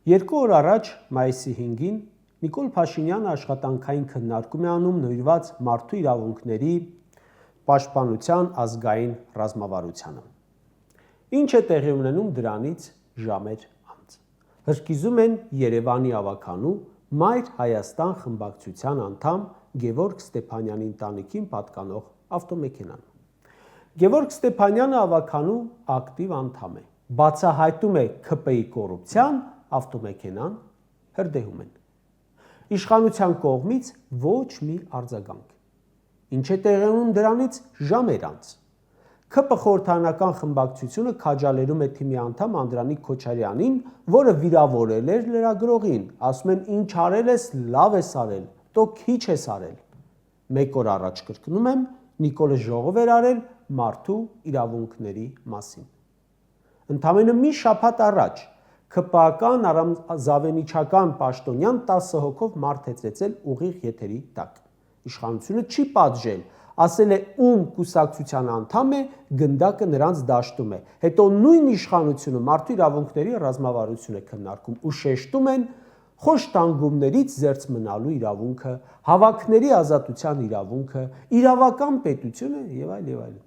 Երկու օր առաջ մայիսի 5-ին Նիկոլ Փաշինյանը աշխատանքային քննարկում է անում նվիրված մարդու իրավունքների պաշտպանության ազգային ռազմավարությանը։ Ինչ է տեղի ունենում դրանից ժամեր անց։ Հրկիզում են Երևանի ավականու Մայր Հայաստան խմբակցության անդամ Գևորգ Ստեփանյանի ընտանիքին պատկանող ավտոմեքենան։ Գևորգ Ստեփանյանը ավականու ակտիվ անդամ է։ Բացահայտում է ՔՊ-ի կոռուպցիան, ավտոմեքենան հրդեհում են։ Իշխանության կողմից ոչ մի արձագանք։ Ինչ է տեղի ունենում դրանից ժամեր անց։ ՔՊ խորհրդարանական խմբակցությունը քաջալերում է թիմի անդամ Անդրանիկ Քոչարյանին, որը վիրավորել էր լրագրողին, ասում են ինչ արել ես, լավ ես արել, տո քիչ ես արել։ Մեկ օր առաջ կրկնում եմ, Նիկոլը ժողով էր արել մարդու իրավունքների մասին։ Ընդամենը մի շաբաթ առաջ ՔՊ-ական Զավենիչական պաշտոնյան 10 հոգով մարդ է ծեծել ուղիղ եթերի տակ։ Իշխանությունը չի պատժել, ասել է ում կուսակցության անդամ է, գնդակը նրանց դաշտում է։ Հետո նույն իշխանությունը մարդու իրավունքների ռազմավարություն է քննարկում ու շեշտում են խոշտանգումներից զերծ մնալու իրավունքը, հավաքների ազատության իրավունքը, իրավական պետությունը եւ այլն։